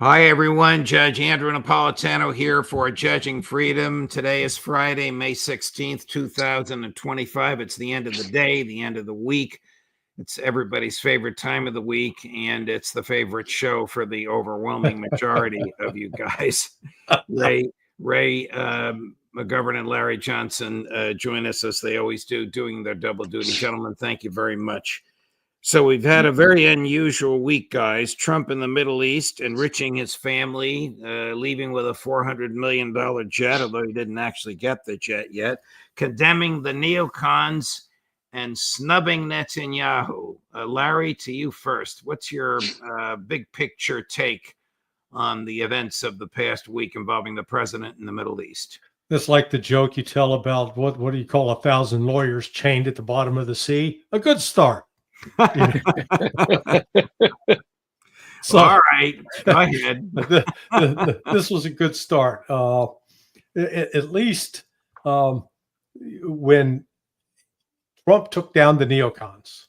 Hi, everyone. Judge Andrew Napolitano here for Judging Freedom. Today is Friday, May 16th, 2025. It's the end of the day, the end of the week. It's everybody's favorite time of the week, and it's the favorite show for the overwhelming majority of you guys. Ray, McGovern, and Larry Johnson join us as they always do, doing their double duty. Gentlemen, thank you very much. So we've had a very unusual week, guys. Trump in the Middle East, enriching his family, leaving with a $400 million jet, although he didn't actually get the jet yet, condemning the neocons and snubbing Netanyahu. Larry, to you first. What's your big picture take on the events of the past week involving the president in the Middle East? It's like the joke you tell about what do you call 1,000 lawyers chained at the bottom of the sea? A good start. So, all right, go ahead. This was a good start. At least when Trump took down the neocons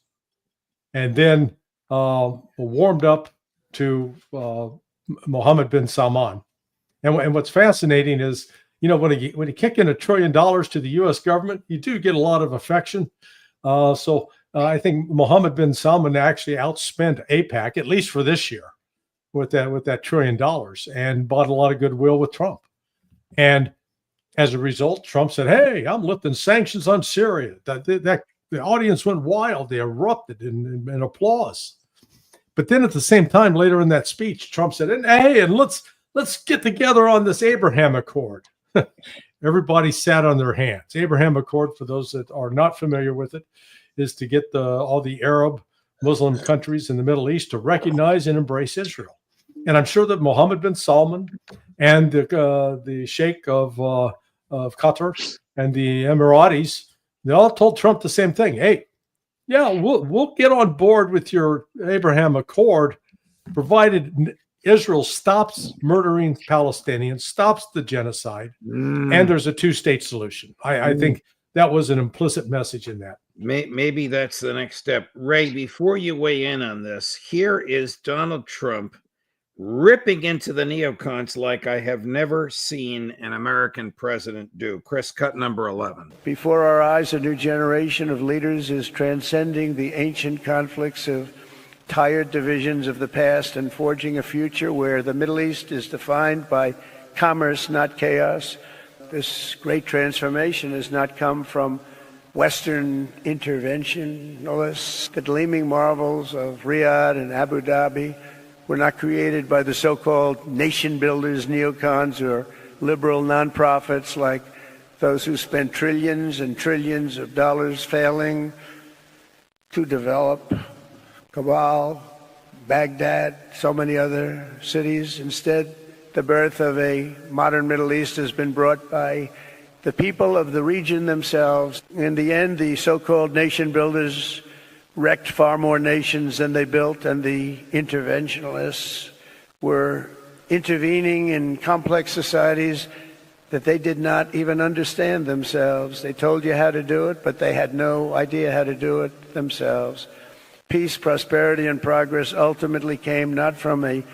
and then warmed up to Mohammed bin Salman. And what's fascinating is, when you kick in $1 trillion to the U.S. government, you do get a lot of affection. I think Mohammed bin Salman actually outspent AIPAC, at least for this year, with that $1 trillion, and bought a lot of goodwill with Trump. And as a result, Trump said, "Hey, I'm lifting sanctions on Syria." The audience went wild; they erupted in applause. But then, at the same time, later in that speech, Trump said, "Hey, and let's get together on this Abraham Accord." Everybody sat on their hands. Abraham Accord, for those that are not familiar with it, is to get all the Arab Muslim countries in the Middle East to recognize and embrace Israel. And I'm sure that Mohammed bin Salman and the Sheikh of Qatar and the Emiratis, they all told Trump the same thing. Hey, yeah, we'll get on board with your Abraham Accord, provided Israel stops murdering Palestinians, stops the genocide, and there's a two-state solution. I think that was an implicit message in that. Maybe that's the next step. Ray, before you weigh in on this, here is Donald Trump ripping into the neocons like I have never seen an American president do. Chris, cut number 11. Before our eyes, a new generation of leaders is transcending the ancient conflicts of tired divisions of the past and forging a future where the Middle East is defined by commerce, not chaos. This great transformation has not come from Western intervention. No less, the gleaming marvels of Riyadh and Abu Dhabi were not created by the so-called nation builders, neocons, or liberal nonprofits like those who spent trillions and trillions of dollars failing to develop Kabul, Baghdad, so many other cities. Instead, the birth of a modern Middle East has been brought by the people of the region themselves. In the end, the so-called nation builders wrecked far more nations than they built, and the interventionists were intervening in complex societies that they did not even understand themselves. They told you how to do it, but they had no idea how to do it themselves. Peace, prosperity, and progress ultimately came not from a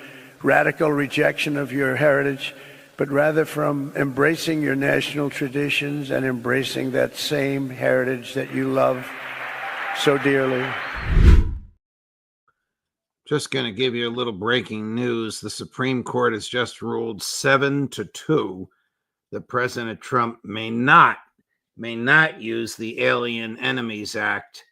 radical rejection of your heritage, but rather from embracing your national traditions and embracing that same heritage that you love so dearly. Just going to give you a little breaking news. The Supreme Court has just ruled 7-2 that President Trump may not use the Alien Enemies Act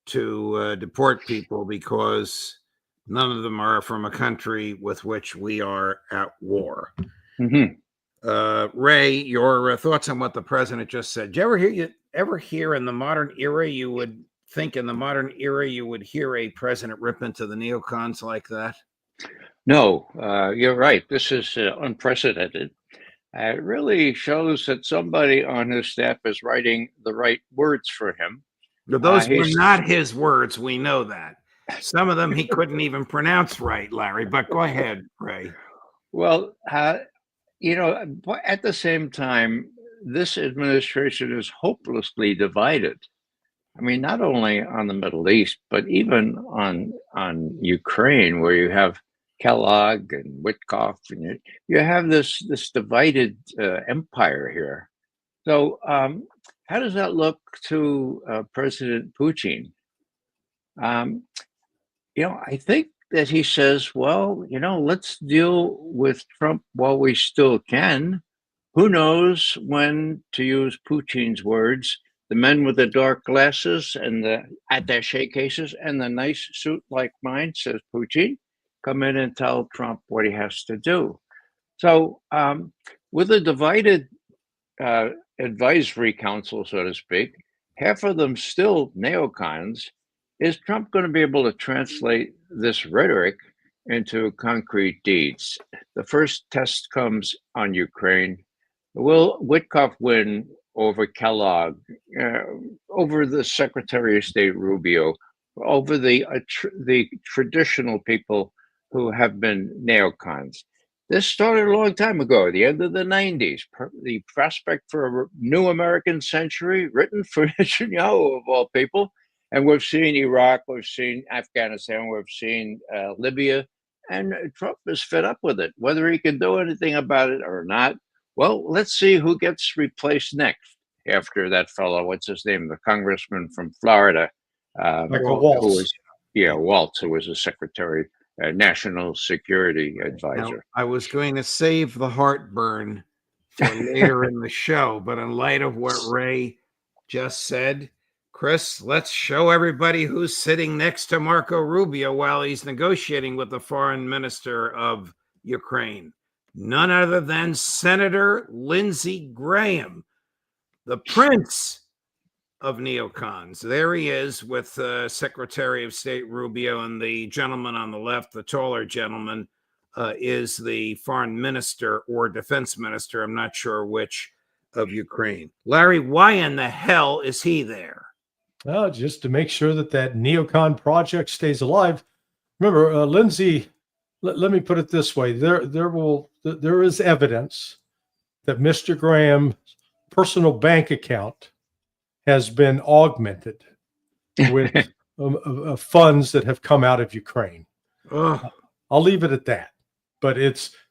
to deport people because none of them are from a country with which we are at war. Ray, your thoughts on what the president just said? Did you ever hear in the modern era, you would think in the modern era you would hear a president rip into the neocons like that? No, you're right. This is unprecedented. It really shows that somebody on his staff is writing the right words for him. But those were not his words. We know that. Some of them he couldn't even pronounce right, Larry. But go ahead, Ray. Well, at the same time, this administration is hopelessly divided. I mean, not only on the Middle East, but even on Ukraine, where you have Kellogg and Witkoff, and you have this divided empire here. So, how does that look to President Putin? Um, I think that he says, well, let's deal with Trump while we still can. Who knows when, to use Putin's words, the men with the dark glasses and the attaché cases and the nice suit like mine, says Putin, come in and tell Trump what he has to do. So, with a divided advisory council, so to speak, half of them still neocons, is Trump going to be able to translate this rhetoric into concrete deeds? The first test comes on Ukraine. Will Witkoff win over Kellogg, over the Secretary of State Rubio, over the traditional people who have been neocons? This started a long time ago, the end of the 90s. The prospect for a new American century, written for Netanyahu of all people. And we've seen Iraq, we've seen Afghanistan, we've seen Libya, and Trump is fed up with it. Whether he can do anything about it or not, well, let's see who gets replaced next after that fellow, what's his name, the congressman from Florida, Waltz. Waltz, who was a secretary, national security advisor. Now, I was going to save the heartburn for later in the show, but in light of what Ray just said, Chris, let's show everybody who's sitting next to Marco Rubio while he's negotiating with the foreign minister of Ukraine. None other than Senator Lindsey Graham, the prince of neocons. There he is with Secretary of State Rubio, and the gentleman on the left, the taller gentleman, is the foreign minister or defense minister, I'm not sure which, of Ukraine. Larry, why in the hell is he there? Just to make sure that neocon project stays alive. Remember, Lindsey, let me put it this way. There is evidence that Mr. Graham's personal bank account has been augmented with funds that have come out of Ukraine. I'll leave it at that. But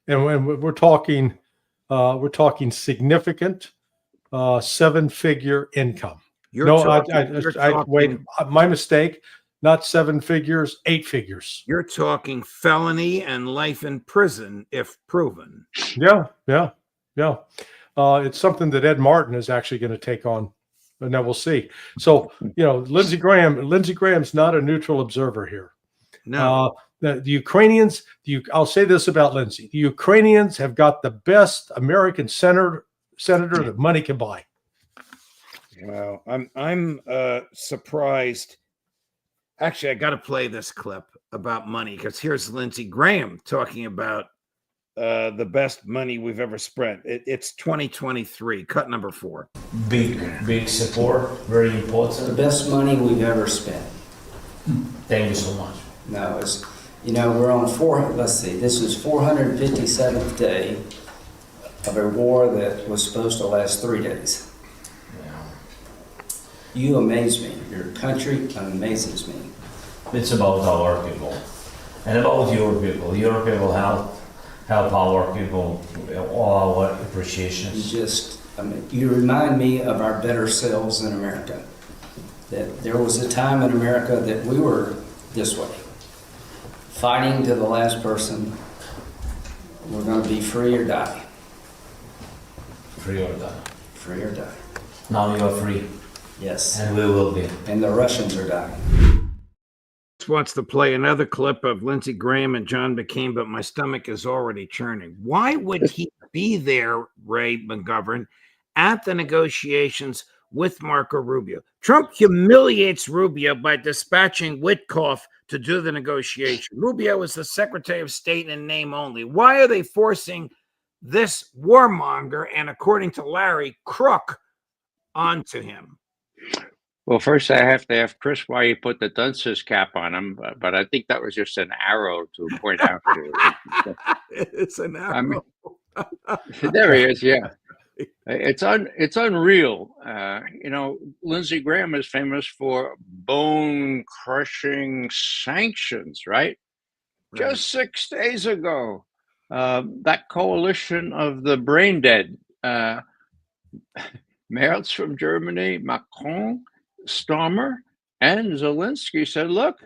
and we're talking significant seven-figure income. Wait, my mistake. Not seven figures, 8 figures. You're talking felony and life in prison if proven. Yeah. It's something that Ed Martin is actually going to take on, and now we'll see. So, Lindsey Graham's not a neutral observer here. No. The Ukrainians, I'll say this about Lindsey. The Ukrainians have got the best American senator that money can buy. Well, I'm surprised. Actually, I got to play this clip about money because here's Lindsey Graham talking about the best money we've ever spent. It's 2023, cut number 4. Big support, very important. The best money we've ever spent. Thank you so much. No, it's, we're on this is 457th day of a war that was supposed to last 3 days. You amaze me. Your country amazes me. It's about our people and about your people. Your people help our people. All our appreciation. You remind me of our better selves in America. That there was a time in America that we were this way, fighting to the last person. We're going to be free or die. Free or die. Free or die. Now you are free. Yes. And we will be. And the Russians are dying. Wants to play another clip of Lindsey Graham and John McCain, but my stomach is already churning. Why would he be there, Ray McGovern, at the negotiations with Marco Rubio? Trump humiliates Rubio by dispatching Witkoff to do the negotiation. Rubio is the Secretary of State in name only. Why are they forcing this warmonger and, according to Larry, crook onto him? Well, first I have to ask Chris why he put the dunce's cap on him, but I think that was just an arrow to point out to. It's an arrow. There he is. Yeah, it's unreal. Lindsey Graham is famous for bone-crushing sanctions, right? Just 6 days ago, that coalition of the brain dead, Merz from Germany, Macron, Stormer, and Zelensky said, "Look,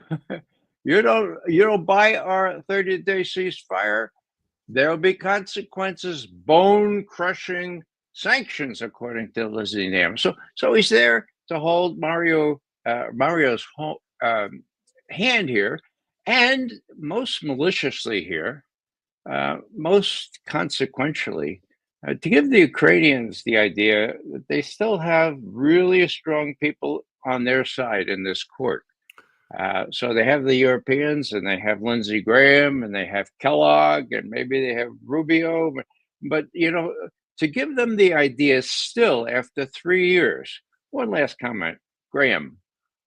you don't buy our 30-day ceasefire. There'll be consequences, bone-crushing sanctions," according to Lindsey. So he's there to hold Mario's hand here, and most maliciously here, most consequentially, to give the Ukrainians the idea that they still have really strong people on their side in this court. So they have the Europeans, and they have Lindsey Graham, and they have Kellogg, and maybe they have Rubio. But to give them the idea still after 3 years. One last comment, Graham.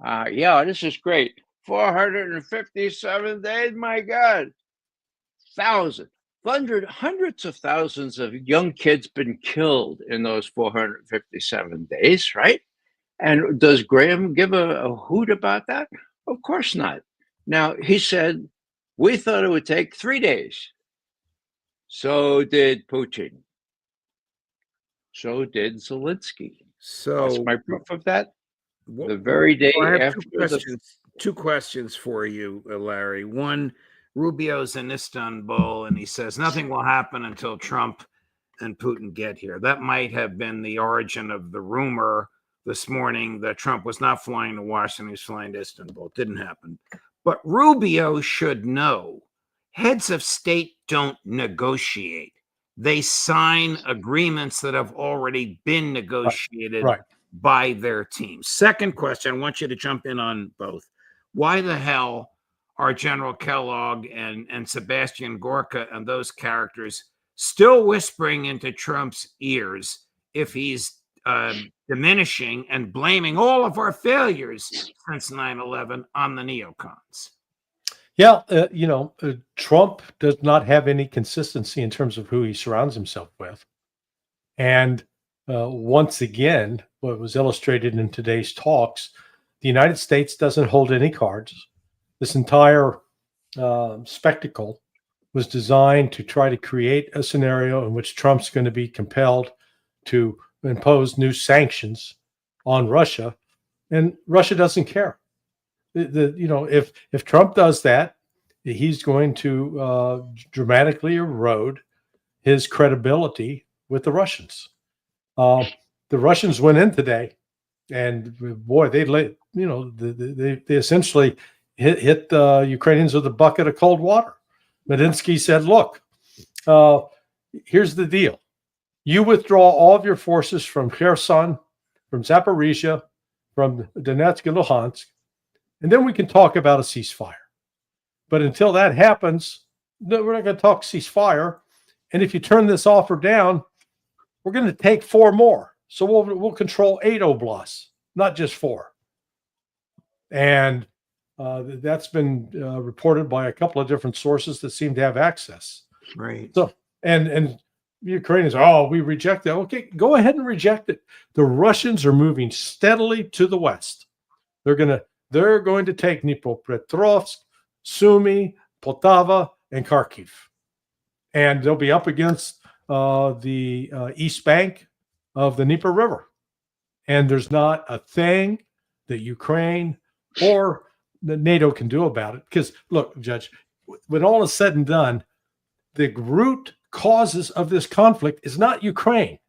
Yeah, this is great. 457 days, my God. Hundreds of thousands of young kids been killed in those 457 days, right? And does Graham give a hoot about that? Of course not. Now, he said, we thought it would take 3 days. So did Putin. So did Zelensky. So what's my proof of that? The very day I have after two questions for you, Larry. One, Rubio's in Istanbul, and he says nothing will happen until Trump and Putin get here. That might have been the origin of the rumor this morning that Trump was not flying to Washington, he was flying to Istanbul. It didn't happen. But Rubio should know heads of state don't negotiate. They sign agreements that have already been negotiated by their team. Second question, I want you to jump in on both. Why the hell are General Kellogg and Sebastian Gorka and those characters still whispering into Trump's ears if he's diminishing and blaming all of our failures since 9/11 on the neocons? Yeah, Trump does not have any consistency in terms of who he surrounds himself with. And once again, what was illustrated in today's talks, the United States doesn't hold any cards. This entire spectacle was designed to try to create a scenario in which Trump's going to be compelled to impose new sanctions on Russia, and Russia doesn't care. If Trump does that, he's going to dramatically erode his credibility with the Russians. The Russians went in today, and boy, they essentially hit the Ukrainians with a bucket of cold water. Medinsky said, "Look, here's the deal. You withdraw all of your forces from Kherson, from Zaporizhia, from Donetsk and Luhansk, and then we can talk about a ceasefire. But until that happens, no, we're not going to talk ceasefire. And if you turn this offer down, we're going to take 4 more. So we'll control 8 oblasts, not just 4." And that's been reported by a couple of different sources that seem to have access. Right. So and Ukrainians, we reject that. Okay, go ahead and reject it. The Russians are moving steadily to the west. They're going to take Dnipropetrovsk, Sumy, Poltava, and Kharkiv. And they'll be up against the east bank of the Dnieper River. And there's not a thing that Ukraine or the NATO can do about it. Because, look, Judge, when all is said and done, the root causes of this conflict is not Ukraine.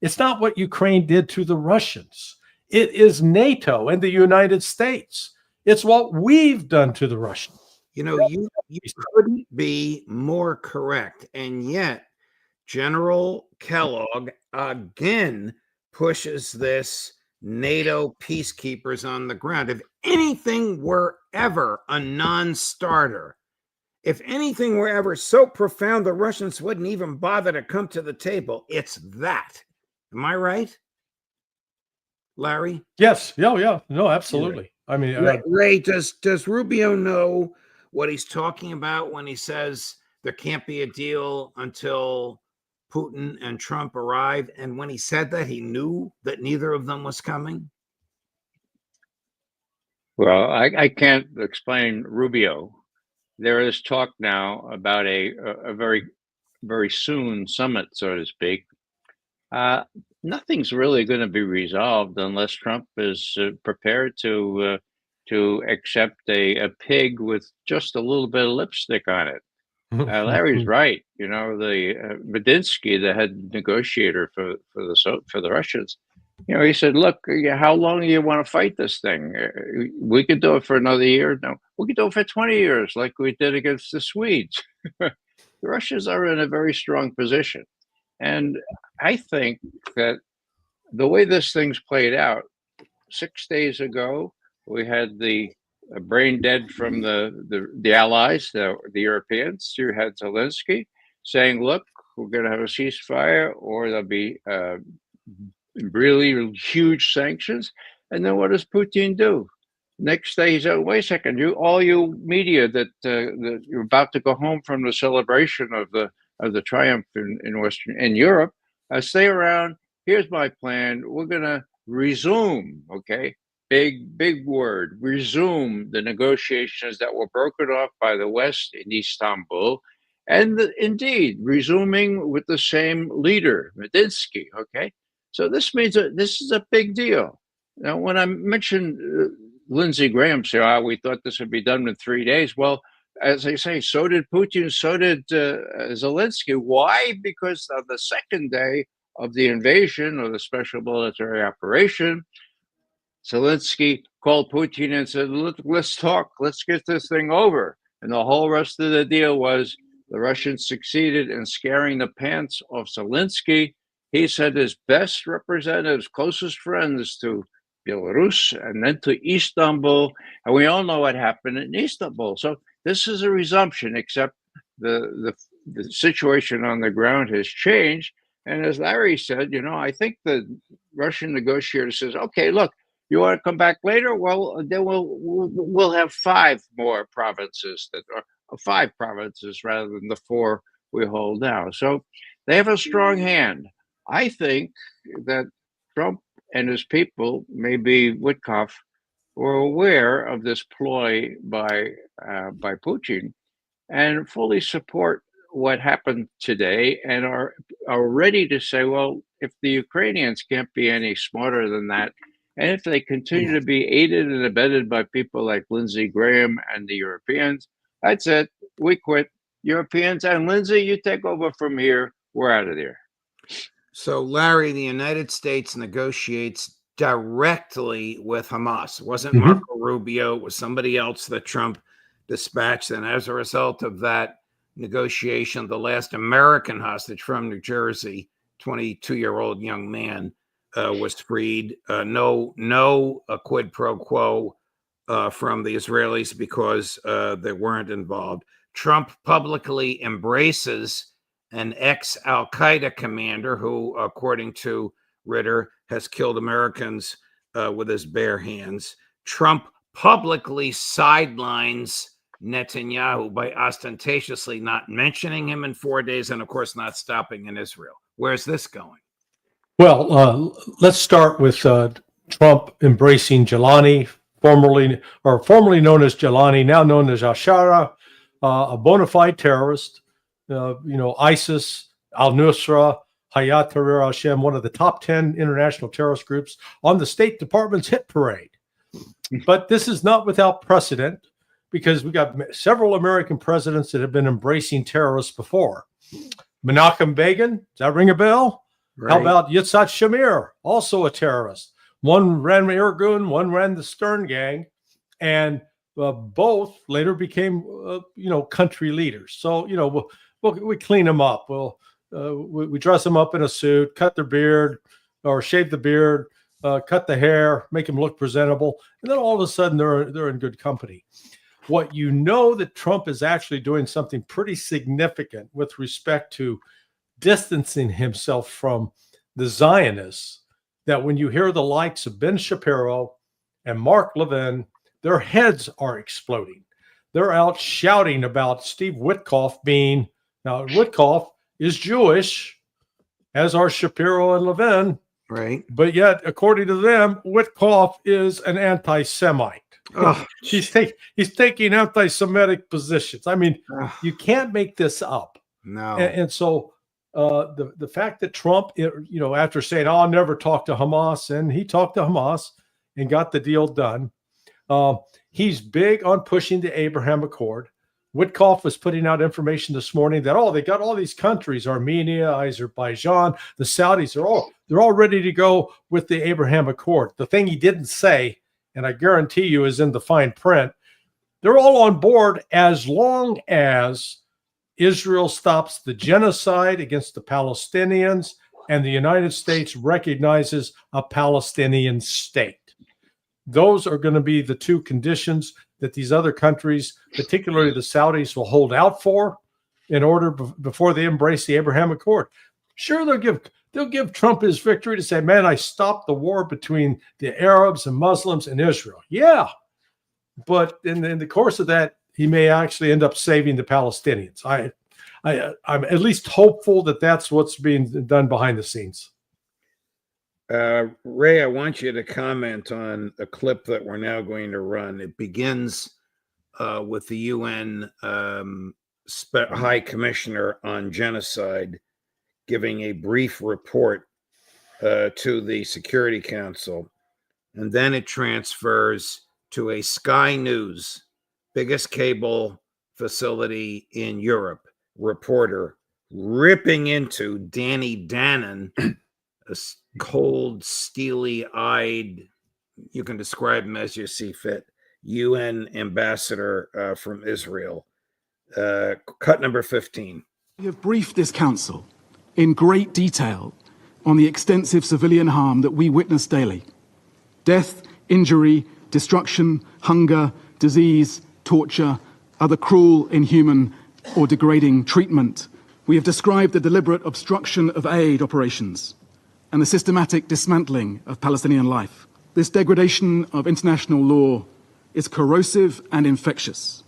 It's not what Ukraine did to the Russians. It is NATO and the United States. It's what we've done to the Russians. You couldn't be more correct. And yet, General Kellogg again pushes this NATO peacekeepers on the ground. If anything were ever a non-starter, if anything were ever so profound the Russians wouldn't even bother to come to the table, it's that. Am I right, Larry? Yes. Yeah. No, absolutely. I mean, Ray, does Rubio know what he's talking about when he says there can't be a deal until Putin and Trump arrive? And when he said that, he knew that neither of them was coming? Well, I can't explain Rubio, there is talk now about a very soon summit, so to speak. Nothing's really going to be resolved unless Trump is prepared to accept a pig with just a little bit of lipstick on it. Larry's right. You know, the Medinsky, the head negotiator for the Russians, you know, he said, "Look, how long do you want to fight this thing? We could do it for another year. No, we could do it for 20 years, like we did against the Swedes." The Russians are in a very strong position, and I think that the way this thing's played out, 6 days ago, we had the brain dead from the allies, the Europeans. You had Zelensky saying, "Look, we're going to have a ceasefire, or there'll be really huge sanctions." And then what does Putin do? Next day, he said, "Wait a second, all you media that you're about to go home from the celebration of the triumph in Europe, stay around. Here's my plan. We're going to resume." Okay. Big word, resume the negotiations that were broken off by the West in Istanbul, and indeed resuming with the same leader, Medinsky. Okay, so this means this is a big deal. Now, when I mentioned Lindsey Graham say, "Oh, we thought this would be done in 3 days," well, as I say, so did Putin, so did Zelensky. Why? Because on the second day of the invasion or the special military operation, Zelensky called Putin and said, "Let's talk. Let's get this thing over." And the whole rest of the deal was the Russians succeeded in scaring the pants off Zelensky. He sent his best representatives, closest friends to Belarus and then to Istanbul. And we all know what happened in Istanbul. So this is a resumption, except the situation on the ground has changed. And as Larry said, you know, I think the Russian negotiator says, "Okay, look, you want to come back later? Well, then we'll have 5 more provinces or 5 provinces rather than the 4 we hold now." So they have a strong hand. I think that Trump and his people, maybe Witkoff, were aware of this ploy by Putin and fully support what happened today and are ready to say, well, if the Ukrainians can't be any smarter than that, and if they continue to be aided and abetted by people like Lindsey Graham and the Europeans, that's it. We quit. Europeans and Lindsey, you take over from here. We're out of there. So, Larry, the United States negotiates directly with Hamas. It wasn't Marco Rubio. It was somebody else that Trump dispatched. And as a result of that negotiation, the last American hostage from New Jersey, 22-year-old young man, was freed. No quid pro quo from the Israelis because they weren't involved. Trump publicly embraces an ex-Al-Qaeda commander who, according to Ritter, has killed Americans with his bare hands. Trump publicly sidelines Netanyahu by ostentatiously not mentioning him in 4 days and, of course, not stopping in Israel. Where's this going? Well, let's start with Trump embracing Jelani, formerly known as Jelani, now known as Ashara, a bona fide terrorist. ISIS, al-Nusra, Hayat Tahrir al-Sham, one of the top 10 international terrorist groups on the State Department's hit parade. But this is not without precedent, because we got several American presidents that have been embracing terrorists before. Menachem Begin, does that ring a bell? Right. How about Yitzhak Shamir, also a terrorist? One ran Irgun, one ran the Stern Gang, and both later became, country leaders. So, we clean them up. We dress them up in a suit, cut their beard or shave the beard, cut the hair, make them look presentable. And then all of a sudden they're in good company. What that Trump is actually doing something pretty significant with respect to distancing himself from the Zionists, that when you hear the likes of Ben Shapiro and Mark Levin, their heads are exploding. They're out shouting about Steve Witkoff being, now Witkoff is Jewish, as are Shapiro and Levin. Right. But yet, according to them, Witkoff is an anti-Semite. Oh, He's taking anti-Semitic positions. I mean, oh, you can't make this up. no. And so the fact that Trump, after saying, "Oh, I'll never talk to Hamas," and he talked to Hamas and got the deal done. He's big on pushing the Abraham Accord. Witkoff was putting out information this morning that they got all these countries, Armenia, Azerbaijan, the Saudis, they're all ready to go with the Abraham Accord. The thing he didn't say, and I guarantee you is in the fine print, they're all on board as long as Israel stops the genocide against the Palestinians and the United States recognizes a Palestinian state. Those are going to be the two conditions that these other countries, particularly the Saudis, will hold out for in order before they embrace the Abraham Accord. Sure, they'll give Trump his victory to say, "Man, I stopped the war between the Arabs and Muslims and Israel." Yeah, but in the course of that, he may actually end up saving the Palestinians. I'm at least hopeful that that's what's being done behind the scenes. Ray, I want you to comment on a clip that we're now going to run. It begins with the UN High Commissioner on Genocide giving a brief report to the Security Council. And then it transfers to a Sky News, biggest cable facility in Europe, reporter ripping into Danny Dannon, a cold, steely-eyed, you can describe him as you see fit, UN ambassador from Israel. Cut number 15. We have briefed this council in great detail on the extensive civilian harm that we witness daily. Death, injury, destruction, hunger, disease, torture, other cruel, inhuman, or degrading treatment. We have described the deliberate obstruction of aid operations and the systematic dismantling of Palestinian life. This degradation of international law is corrosive and infectious.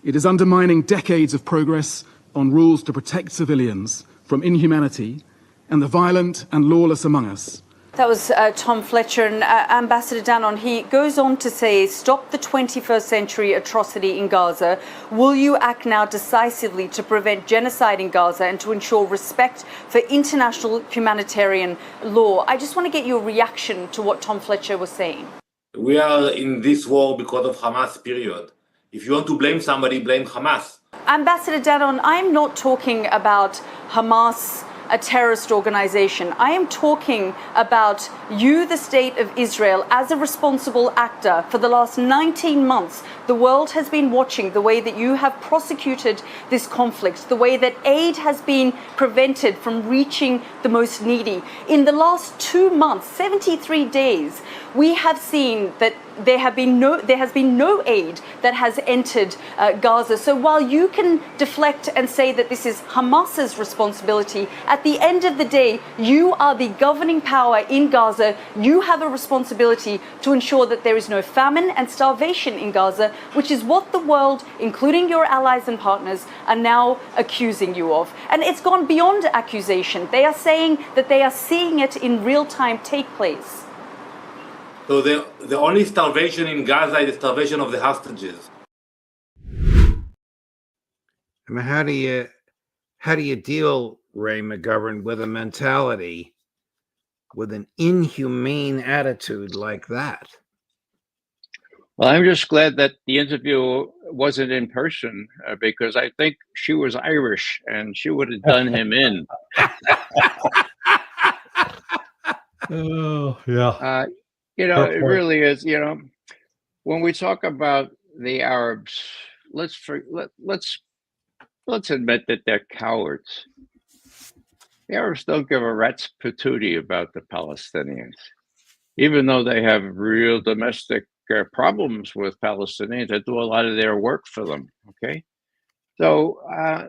It is undermining decades of progress on rules to protect civilians from inhumanity and the violent and lawless among us. That was Tom Fletcher. And Ambassador Dannon, he goes on to say, stop the 21st century atrocity in Gaza. Will you act now decisively to prevent genocide in Gaza and to ensure respect for international humanitarian law? I just want to get your reaction to what Tom Fletcher was saying. We are in this war because of Hamas, period. If you want to blame somebody, blame Hamas. Ambassador Dannon, I'm not talking about Hamas, a terrorist organization. I am talking about you, the state of Israel, as a responsible actor. For the last 19 months, the world has been watching the way that you have prosecuted this conflict, the way that aid has been prevented from reaching the most needy. In the last 2 months, 73 days, we have seen that there has been no aid that has entered Gaza. So while you can deflect and say that this is Hamas's responsibility, at the end of the day, you are the governing power in Gaza. You have a responsibility to ensure that there is no famine and starvation in Gaza, which is what the world, including your allies and partners, are now accusing you of. And it's gone beyond accusation. They are saying that they are seeing it in real time take place. So the only starvation in Gaza is the starvation of the hostages. I mean, how do you deal, Ray McGovern, with a mentality, with an inhumane attitude like that? Well, I'm just glad that the interview wasn't in person because I think she was Irish and she would have done him in. Oh, yeah. It really is. When we talk about the Arabs, let's admit that they're cowards. The Arabs don't give a rat's patootie about the Palestinians, even though they have real domestic problems with Palestinians. They do a lot of their work for them. Okay, so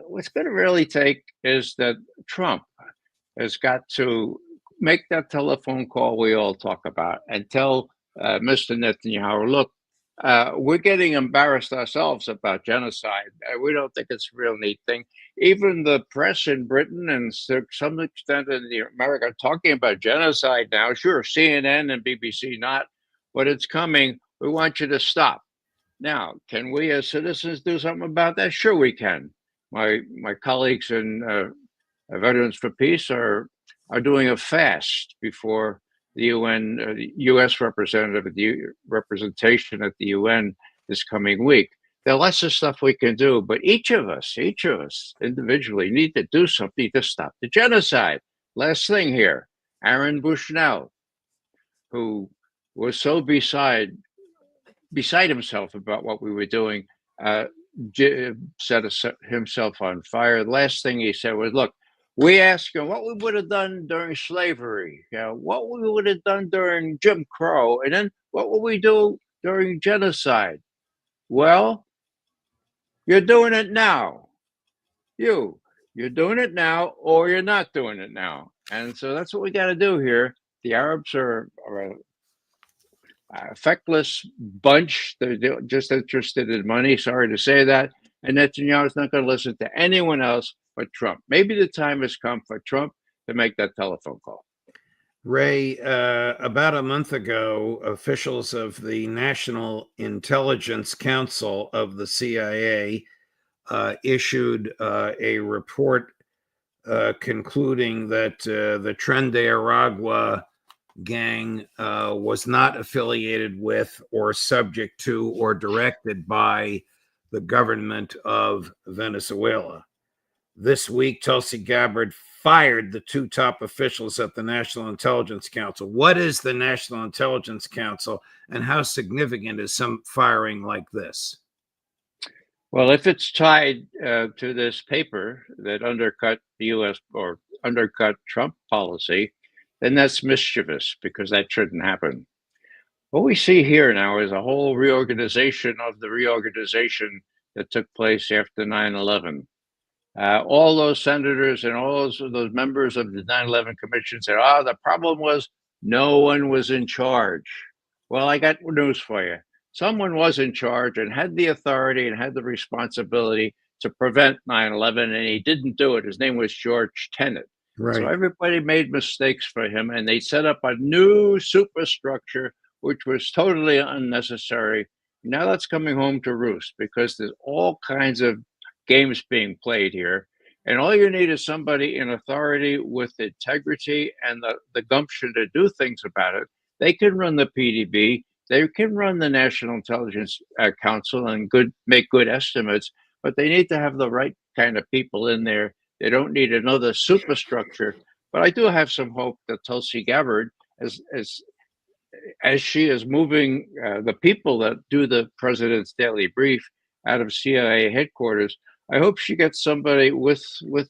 what's going to really take is that Trump has got to make that telephone call we all talk about and tell Mr. Netanyahu, look, we're getting embarrassed ourselves about genocide. We don't think it's a real neat thing. Even the press in Britain and to some extent in America are talking about genocide now. Sure, CNN and BBC not, but it's coming. We want you to stop. Now, can we as citizens do something about that? Sure, we can. My colleagues in Veterans for Peace are doing a fast before the UN, the U.S. representative, the representation at the UN this coming week. There are lots of stuff we can do, but each of us individually need to do something to stop the genocide. Last thing here, Aaron Bushnell, who was so beside himself about what we were doing, set himself on fire. The last thing he said was, look, we asked him what we would have done during slavery, what we would have done during Jim Crow, and then what would we do during genocide? Well, you're doing it now. You're doing it now, or you're not doing it now. And so that's what we got to do here. The Arabs are a feckless bunch. They're just interested in money. Sorry to say that. And Netanyahu's not going to listen to anyone else but Trump. Maybe the time has come for Trump to make that telephone call. Ray, about a month ago, officials of the National Intelligence Council of the CIA issued a report concluding that the Tren de Aragua gang was not affiliated with or subject to or directed by the government of Venezuela. This week, Tulsi Gabbard fired the two top officials at the National Intelligence Council. What is the National Intelligence Council, and how significant is some firing like this? Well, if it's tied to this paper that undercut the U.S. or undercut Trump policy, then that's mischievous, because that shouldn't happen. What we see here now is a whole reorganization of the reorganization that took place after 9/11. All those senators and all those members of the 9/11 Commission said, the problem was no one was in charge. Well, I got news for you. Someone was in charge and had the authority and had the responsibility to prevent 9/11, and he didn't do it. His name was George Tenet. Right. So everybody made mistakes for him, and they set up a new superstructure, which was totally unnecessary. Now that's coming home to roost, because there's all kinds of games being played here. And all you need is somebody in authority with integrity and the gumption to do things about it. They can run the PDB. They can run the National Intelligence Council and make good estimates, but they need to have the right kind of people in there. They don't need another superstructure. But I do have some hope that Tulsi Gabbard, as she is moving the people that do the president's daily brief out of CIA headquarters, I hope she gets somebody with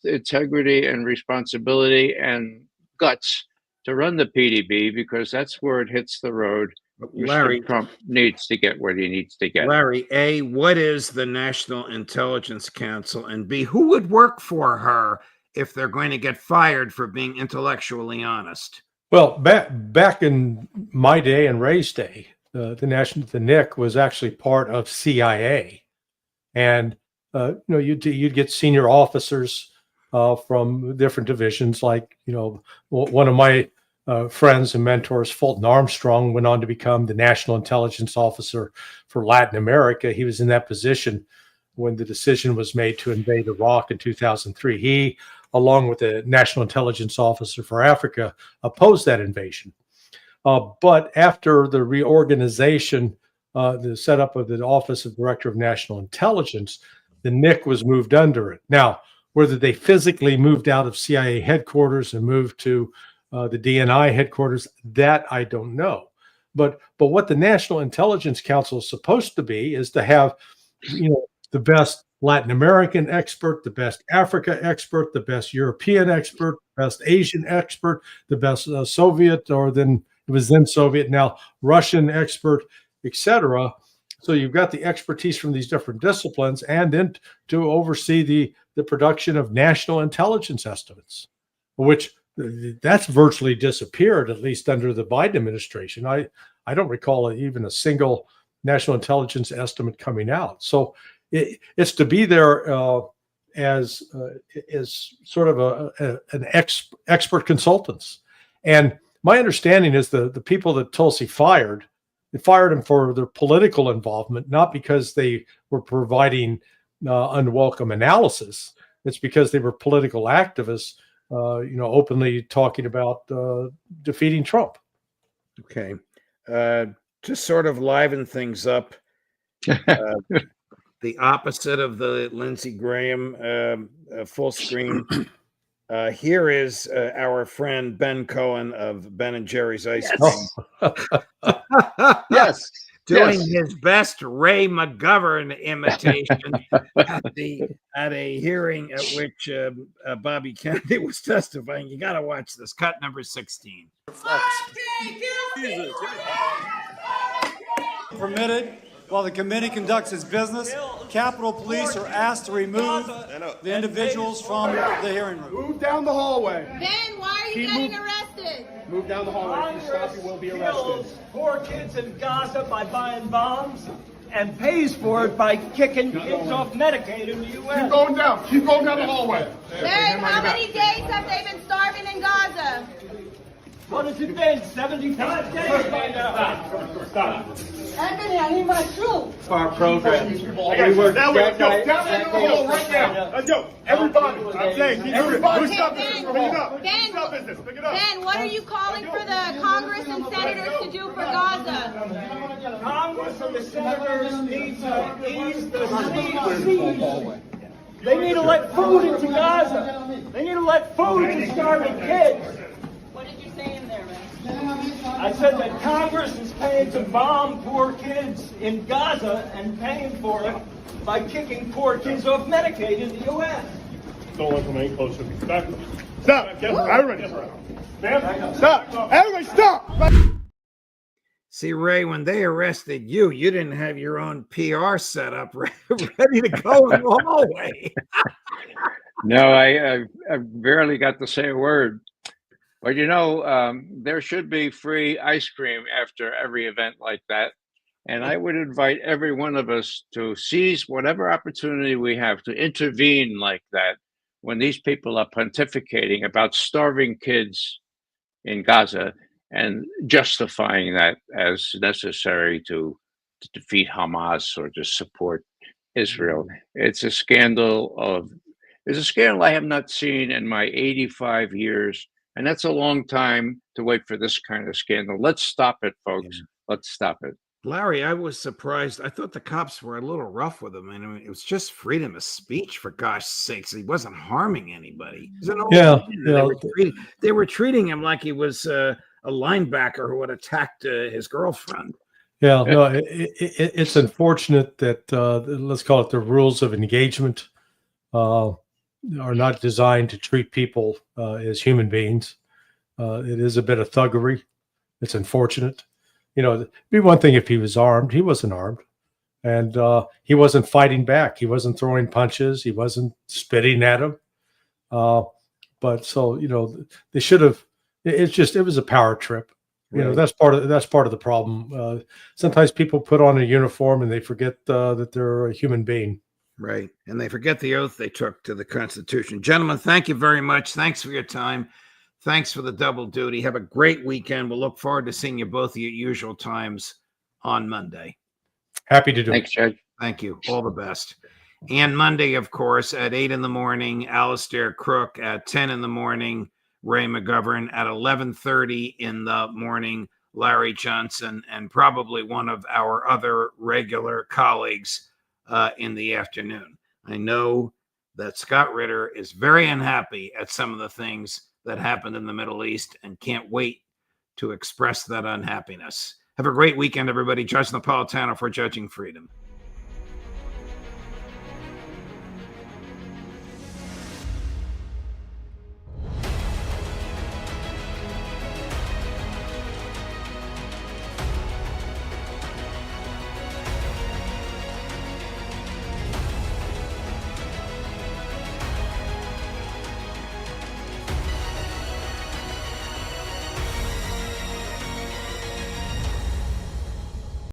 integrity and responsibility and guts to run the PDB, because that's where it hits the road. Larry, Mr. Trump needs to get what he needs to get. Larry, A, what is the National Intelligence Council? And B, who would work for her if they're going to get fired for being intellectually honest? Well, back in my day and Ray's day, the NIC was actually part of CIA, and you'd get senior officers from different divisions. Like, one of my friends and mentors, Fulton Armstrong, went on to become the National Intelligence Officer for Latin America. He was in that position when the decision was made to invade Iraq in 2003. He, along with the National Intelligence Officer for Africa, opposed that invasion. But after the reorganization, the setup of the Office of Director of National Intelligence, the NIC was moved under it. Now, whether they physically moved out of CIA headquarters and moved to the DNI headquarters, that I don't know. But what the National Intelligence Council is supposed to be is to have, the best Latin American expert, the best Africa expert, the best European expert, best Asian expert, the best Soviet, or then it was then Soviet, now Russian expert, etc. So you've got the expertise from these different disciplines, and then to oversee the production of national intelligence estimates, which that's virtually disappeared, at least under the Biden administration. I don't recall even a single national intelligence estimate coming out. So it's to be there as sort of an expert consultants. And my understanding is the people that Tulsi fired, They fired them for their political involvement, not because they were providing unwelcome analysis. It's because they were political activists, openly talking about defeating Trump. Okay. To sort of liven things up, the opposite of the Lindsey Graham full screen. Here is our friend Ben Cohen of Ben and Jerry's Ice Cream. Yes. Doing his best Ray McGovern imitation at a hearing at which Bobby Kennedy was testifying. You got to watch this. Cut number 16. Permitted while the committee conducts its business. Capitol Police are asked to remove the individuals from the hearing room. Move down the hallway. Ben, why are you getting arrested? Move down the hallway. If you stop, you will be arrested. Poor kids in Gaza by buying bombs and pays for it by kicking kids off Medicaid in the U.S. Keep going down. Keep going down the hallway. Ben, how many days have they been starving in Gaza? What has it been? 75 days by now. Stop. Anthony, I need my shoe. Our program. Down in the hall right now. Let's go. Everybody. I'm saying, everybody. Stop business. Pick it up. Stop business. Pick it up. Ben, what are you calling for the Congress and senators to do for Gaza? Congress and the senators need to ease the siege. They need to let food into Gaza. They need to let food to starving kids. What did you say in there, man? I said that Congress is paying to bomb poor kids in Gaza and paying for it by kicking poor kids off Medicaid in the U.S. Don't let them any closer. Back. Stop. Everybody. Stop. Everybody stop. See, Ray, when they arrested you, you didn't have your own PR set up ready to go in the hallway. No, I barely got to say a word. But there should be free ice cream after every event like that. And I would invite every one of us to seize whatever opportunity we have to intervene like that when these people are pontificating about starving kids in Gaza and justifying that as necessary to defeat Hamas or to support Israel. It's a scandal I have not seen in my 85 years. And that's a long time to wait for this kind of scandal. Let's stop it, folks. Let's stop it. Larry, I was surprised. I thought the cops were a little rough with him. I mean, it was just freedom of speech, for gosh sakes. He wasn't harming anybody. They were treating him like he was a linebacker who had attacked his girlfriend. Yeah, no, it's unfortunate that, let's call it the rules of engagement, are not designed to treat people as human beings. It is a bit of thuggery. It's unfortunate. It'd be one thing if he was armed. He wasn't armed. And he wasn't fighting back. He wasn't throwing punches. He wasn't spitting at him. But so, they should have, it was a power trip. Right. That's part of the problem. Sometimes people put on a uniform and they forget that they're a human being. Right. And they forget the oath they took to the Constitution. Gentlemen, thank you very much. Thanks for your time. Thanks for the double duty. Have a great weekend. We'll look forward to seeing you both at your usual times on Monday. Happy to do it. Thanks, Judge. Thank you. All the best. And Monday, of course, at 8 a.m, Alistair Crook. At 10 a.m, Ray McGovern. At 11:30 in the morning, Larry Johnson, and probably one of our other regular colleagues in the afternoon. I know that Scott Ritter is very unhappy at some of the things that happened in the Middle East and can't wait to express that unhappiness. Have a great weekend, everybody. Judge Napolitano for Judging Freedom.